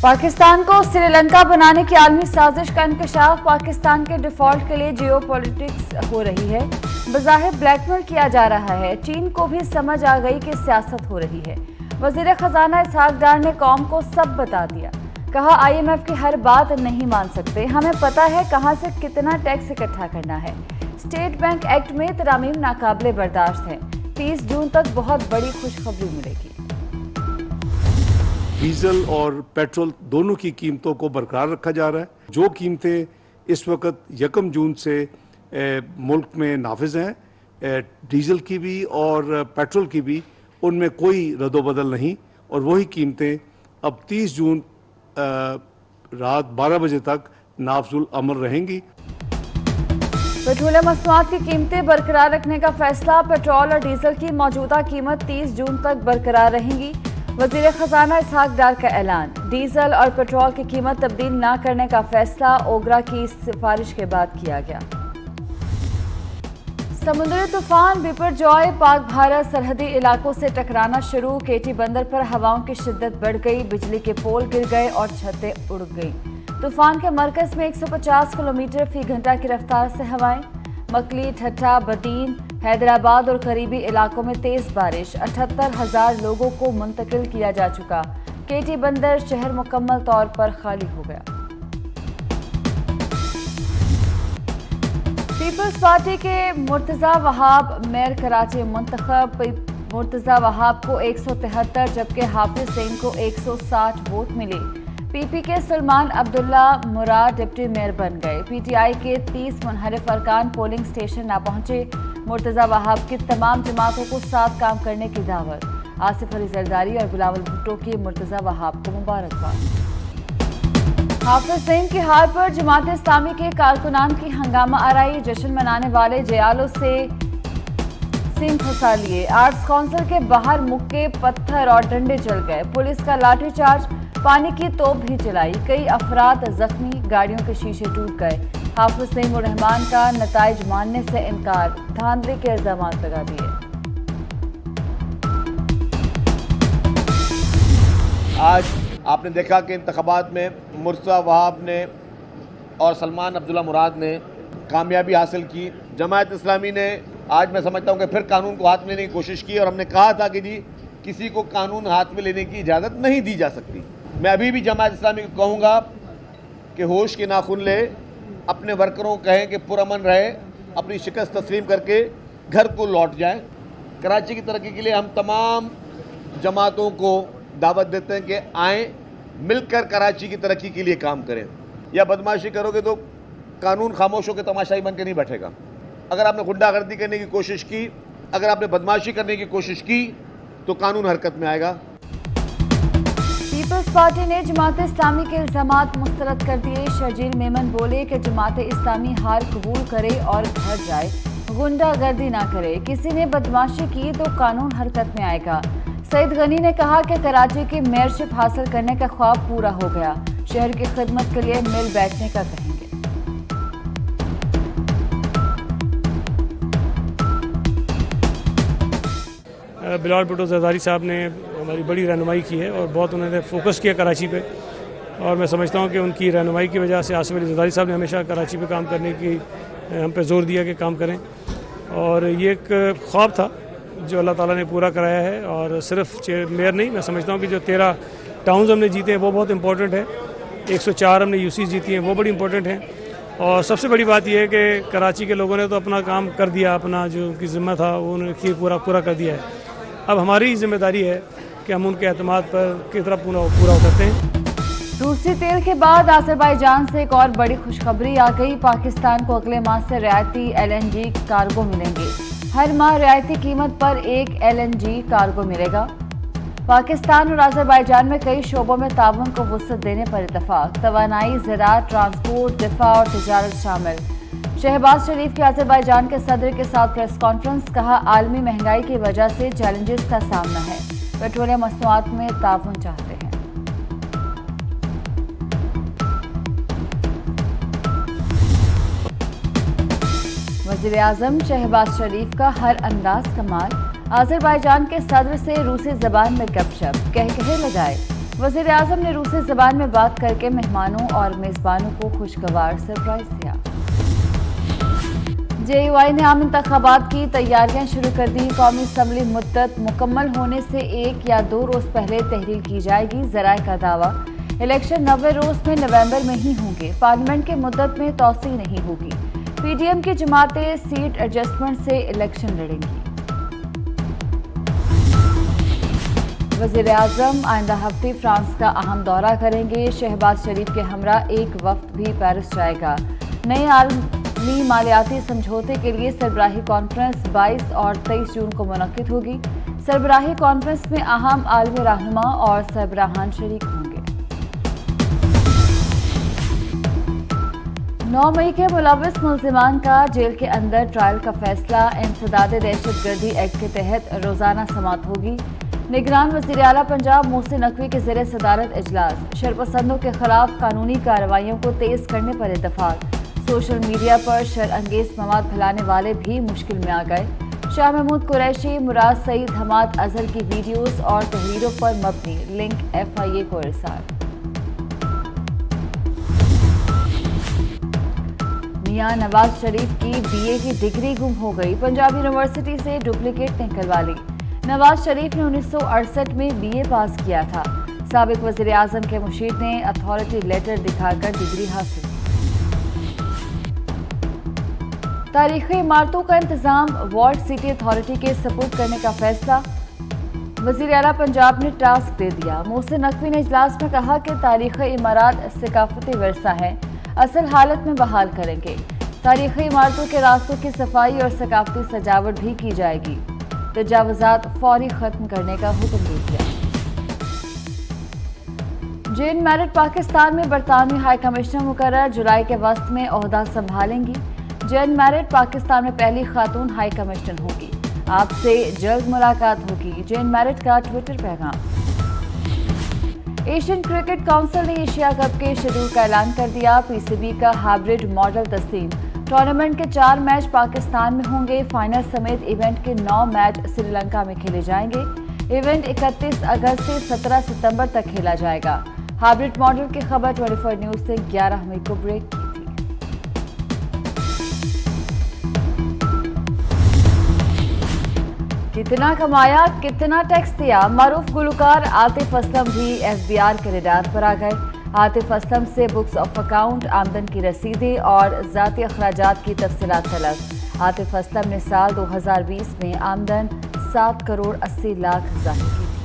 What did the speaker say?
पाकिस्तान को श्रीलंका बनाने की आलमी साजिश का इंकशाफ। पाकिस्तान के डिफॉल्ट के लिए जियो पॉलिटिक्स हो रही है। बज़ाहिर ब्लैकमेल किया जा रहा है। चीन को भी समझ आ गई कि सियासत हो रही है। वज़ीर खजाना इसहाक डार ने कौम को सब बता दिया। कहा IMF की हर बात नहीं मान सकते, हमें पता है कहां से कितना टैक्स इकट्ठा करना है। स्टेट बैंक एक्ट में तरामीम नाकाबिले बर्दाश्त है। 30 जून तक बहुत बड़ी खुशखबरी मिलेगी। डीजल और पेट्रोल दोनों की कीमतों को बरकरार रखा जा रहा है। जो कीमतें इस वक्त 1 जून से मुल्क में नाफिज हैं, डीजल की भी और पेट्रोल की भी, उनमें कोई रद्दोबदल नहीं, और वही कीमतें अब 30 जून रात 12 बजे तक नाफजुल अमल रहेंगी। पेट्रोलियम मसनूआत की कीमतें बरकरार रखने का फैसला। पेट्रोल और डीजल की मौजूदा कीमत 30 जून तक बरकरार रहेंगी। वज़ीर खजाना इसहाक डार का ऐलान। डीजल और पेट्रोल की कीमत तब्दील न करने का फैसला ओगरा की सिफारिश के बाद किया गया। समुद्री तूफान बिपरजॉय पाक भारत सरहदी इलाकों से टकराना शुरू। केटी बंदर पर हवाओं की शिद्दत बढ़ गई। बिजली के पोल गिर गए और छतें उड़ गई। तूफान के मरकज में 150 किलोमीटर फी घंटा की रफ्तार से हवाएं। मकली, ठट्ठा, बदीन, हैदराबाद और करीबी इलाकों में तेज बारिश। 78,000 लोगों को मुंतकिल किया जा चुका। केटी बंदर शहर मुकम्मल तौर पर खाली हो गया। पीपल्स पार्टी के मुर्तज़ा वहाब मेयर कराची मुंतखब। मुर्तज़ा वहाब को 173 जबकि हाफिज सईद को 160 वोट मिले। PP के सलमान अब्दुल्ला मुराद डिप्टी मेयर बन गए। PTI के 30 मुनहरिफ अरकान पोलिंग स्टेशन न पहुंचे। मुर्तज़ा वहाब की तमाम जमातों को साथ काम करने की दावत। आसिफ अली जरदारी और बिलावल भुट्टो की मुर्तज़ा वहाब को मुबारकबाद। हाफिज सईद की हार पर जमात इस्लामी के कारकुनान की हंगामा आराई। जश्न मनाने वाले जयालों से सिंह फंसा लिए। आर्ट्स काउंसिल के बाहर मुक्के, पत्थर और डंडे चल गए। पुलिस का लाठीचार्ज, पानी की तोप भी चलाई। कई अफराद जख्मी, गाड़ियों के शीशे टूट गए। हाफिज सईद उर रहमान का नताइज मानने से इनकार। धांधली के इल्जाम लगा दिए। आज आपने देखा कि इंतखाबात में मुर्तज़ा वहाब ने और सलमान अब्दुल्ला मुराद ने कामयाबी हासिल की। जमात इस्लामी ने, आज मैं समझता हूँ कि फिर कानून को हाथ में लेने की कोशिश की, और हमने कहा था कि जी किसी को कानून हाथ में लेने की इजाज़त नहीं दी जा सकती। मैं अभी भी जमात इस्लामी को कहूँगा कि होश के नाखून ले, अपने वर्करों को कहें कि पुरअमन रहे, अपनी शिकस्त तस्लीम करके घर को लौट जाएं। कराची की तरक्की के लिए हम तमाम जमातों को दावत देते हैं कि आएँ, मिलकर कराची की तरक्की के लिए काम करें। या बदमाशी करोगे तो कानून खामोशों के तमाशाई बन के नहीं बैठेगा। अगर आपने गुंडागर्दी करने की कोशिश की, अगर आपने बदमाशी करने की कोशिश की, तो कानून हरकत में आएगा। पीपल्स पार्टी ने जमात इस्लामी के इल्जामात मुस्तरद कर दिए। शर्जील मेमन बोले कि जमात इस्लामी हार कबूल करे और घर जाए, गुंडागर्दी ना करे। किसी ने बदमाशी की तो कानून हरकत में आएगा। सईद गनी ने कहा कि कराची की मेयरशिप हासिल करने का ख्वाब पूरा हो गया। शहर की खिदमत के लिए मिल बैठने का कहेंगे। बिलावल भुट्टो जरदारी साहब ने हमारी बड़ी रहनुमाई की है और बहुत उन्होंने फोकस किया कराची पे, और मैं समझता हूँ कि उनकी रहनुमाई की वजह से आसिफ अली जरदारी साहब ने हमेशा कराची पे काम करने की हम पे जोर दिया कि काम करें, और ये एक ख्वाब था जो अल्लाह ताला ने पूरा कराया है। और सिर्फ मेयर नहीं, मैं समझता हूँ कि जो 13 टाउन्स हमने जीते हैं वो बहुत इंपॉर्टेंट है। 104 हमने UC जीती हैं, वो बड़ी इंपॉर्टेंट हैं। और सबसे बड़ी बात यह है कि कराची के लोगों ने तो अपना काम कर दिया, अपना जो उनकी ज़िम्मा था वो उन्होंने पूरा कर दिया है। अब हमारी जिम्मेदारी है कि हम उनके एतमाद पर किस तरह पूरा उतरते हैं। रूसी तेल के बाद अज़रबैजान से एक और बड़ी खुशखबरी आ गई। पाकिस्तान को अगले माह से रियायती LNG कार्गो मिलेंगे। हर माह रियायती कीमत पर एक LNG कार्गो मिलेगा। पाकिस्तान और अज़रबैजान में कई शोबों में ताउन को वुसअत देने पर इत्तफाक। तवानाई, ज़राअत, ट्रांसपोर्ट, दिफा और तिजारत शामिल। शहबाज शरीफ के अज़रबैजान के सदर के साथ प्रेस कॉन्फ्रेंस। कहा, आलमी महंगाई की वजह से चैलेंजेस का सामना है। पेट्रोलियम मसनूआत में ताउन चाहते हैं। वज़ीर आज़म शहबाज शरीफ का हर अंदाज कमाल। अज़रबैजान के सदर से रूसी ज़बान में गपशप, कह लगाए। वज़ीर आज़म ने रूसी ज़बान में बात करके मेहमानों और मेज़बानों को खुशगवार सरप्राइज दिया। JUI ने आम इंतखाबात की तैयारियां शुरू कर दी। कौमी असम्बली मुद्दत मुकम्मल होने से 1 या 2 रोज़ पहले तहरीर की जाएगी। ज़राए का दावा, इलेक्शन 90 रोज़ में नवंबर में ही होंगे। पार्लियामेंट की मुद्दत में तोसी नहीं होगी। PDM की जमातें सीट एडजस्टमेंट से इलेक्शन लड़ेंगी। वज़ीर आज़म आइंदा हफ्ते फ्रांस का अहम दौरा करेंगे। शहबाज शरीफ के हमरा एक वफ्द भी पेरिस जाएगा। नए आलमी मालियाती समझौते के लिए सरबराही कॉन्फ्रेंस 22 और 23 जून को मुनक्किद होगी। सरबराही कॉन्फ्रेंस में अहम आलमी रहनुमा और सरबराहान शरीक होंगे। 9 मई के मुलव्विस मुल्जिमान का जेल के अंदर ट्रायल का फैसला। इंसदाद दहशतगर्दी एक्ट के तहत रोजाना समाअत होगी। निगरान वज़ीर आला पंजाब मोहसिन नकवी के ज़ेरे सदारत इजलास। शरपसंदों के खिलाफ कानूनी कार्रवाइयों को तेज करने पर इत्तफाक। सोशल मीडिया पर शरअंगेज मवाद फैलाने वाले भी मुश्किल में आ गए। शाह महमूद कुरैशी, मुराद सईद, हमाद अजहर की वीडियोस और तहरीरों पर मबनी लिंक FIA को इरसाल। मियां नवाज शरीफ की BA की डिग्री गुम हो गई। पंजाब यूनिवर्सिटी से डुप्लीकेट निकलवा ली। नवाज शरीफ ने 1968 में BA पास किया था। साबिक वज़ीर आज़म के मुशीर ने अथॉरिटी लेटर दिखाकर डिग्री हासिल। तारीखी इमारतों का इंतजाम वार्ड सिटी अथॉरिटी के सपुर्द करने का फैसला। वज़ीर आला पंजाब ने टास्क दे दिया। मोहसिन नकवी ने इजलास में कहा कि तारीखी इमारत सकाफती विरसा है, असल हालत में बहाल करेंगे। तारीखी इमारतों के रास्तों की सफाई और सकाफती सजावट भी की जाएगी। तजावुज़ात फौरी खत्म करने का हुक्म दे दिया। जेन मैरिट पाकिस्तान में बरतानवी हाई कमिश्नर मुकर्रर, जुलाई के वस्त में ओहदा संभालेंगी। जेन मैरिट पाकिस्तान में पहली खातून हाई कमिश्नर होगी। आपसे जल्द मुलाकात होगी। जेन मैरिट का ट्विटर पैगाम। एशियन क्रिकेट काउंसिल ने एशिया कप के शेड्यूल का ऐलान कर दिया। PCB का हाइब्रिड मॉडल तस्लीम। टूर्नामेंट के 4 मैच पाकिस्तान में होंगे। फाइनल समेत इवेंट के 9 मैच श्रीलंका में खेले जाएंगे। इवेंट 31 अगस्त से 17 सितंबर तक खेला जाएगा। हाइब्रिड मॉडल की खबर 24 न्यूज से 11 मई को ब्रेक की थी। कितना कमाया, कितना टैक्स दिया, मारूफ गुलकार आतिफ असलम भी FBR के रडार पर आ गए। आतिफ असलम से बुक्स ऑफ अकाउंट, आमदन की रसीदें और ज़ाती अखराजात की तफसीलात तलब। आतिफ असलम ने साल 2020 में आमदन 7 करोड़ 80 लाख जाहिर की थी।